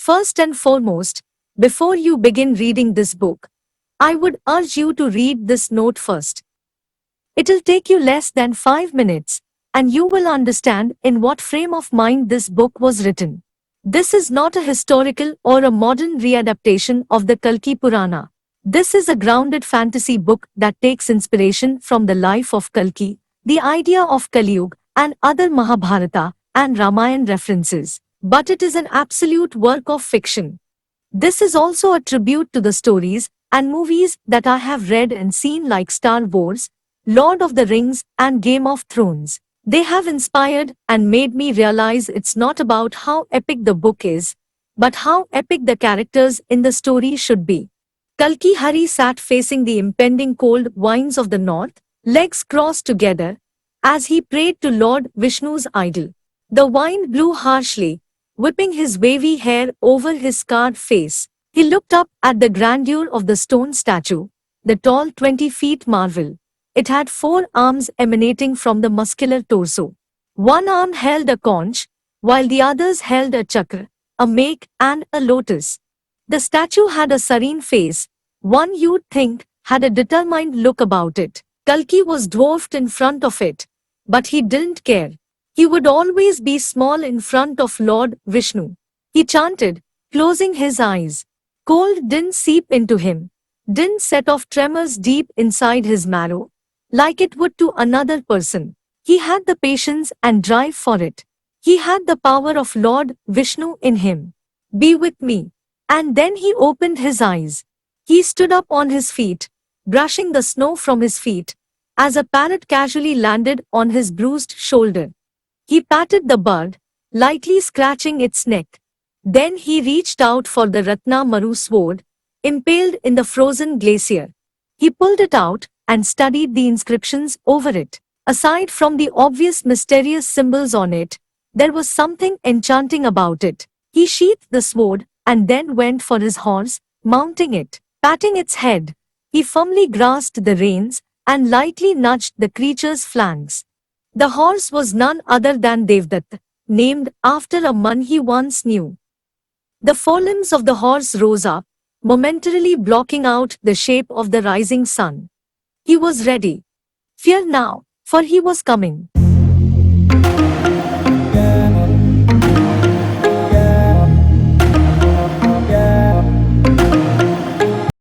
First and foremost, before you begin reading this book, I would urge you to read this note first. It'll take you less than 5 minutes, and you will understand in what frame of mind this book was written. This is not a historical or a modern readaptation of the Kalki Purana. This is a grounded fantasy book that takes inspiration from the life of Kalki, the idea of Kaliyug, and other Mahabharata and Ramayana references. But it is an absolute work of fiction. This is also a tribute to the stories and movies that I have read and seen, like Star Wars, Lord of the Rings, and Game of Thrones. They have inspired and made me realize it's not about how epic the book is, but how epic the characters in the story should be. Kalki Hari sat facing the impending cold winds of the north, legs crossed together, as he prayed to Lord Vishnu's idol. The wind blew harshly, whipping his wavy hair over his scarred face. He looked up at the grandeur of the stone statue, the tall 20-feet marvel. It had 4 arms emanating from the muscular torso. One arm held a conch, while the others held a chakra, a make, and a lotus. The statue had a serene face, one you'd think had a determined look about it. Kalki was dwarfed in front of it, but he didn't care. He would always be small in front of Lord Vishnu. He chanted, closing his eyes. Cold didn't seep into him, didn't set off tremors deep inside his marrow, like it would to another person. He had the patience and drive for it. He had the power of Lord Vishnu in him. Be with me. And then he opened his eyes. He stood up on his feet, brushing the snow from his feet, as a parrot casually landed on his bruised shoulder. He patted the bird, lightly scratching its neck. Then he reached out for the Ratna Maru sword, impaled in the frozen glacier. He pulled it out and studied the inscriptions over it. Aside from the obvious mysterious symbols on it, there was something enchanting about it. He sheathed the sword and then went for his horse, mounting it. Patting its head, he firmly grasped the reins and lightly nudged the creature's flanks. The horse was none other than Devdutt, named after a man he once knew. The forelimbs of the horse rose up, momentarily blocking out the shape of the rising sun. He was ready. Fear now, for he was coming.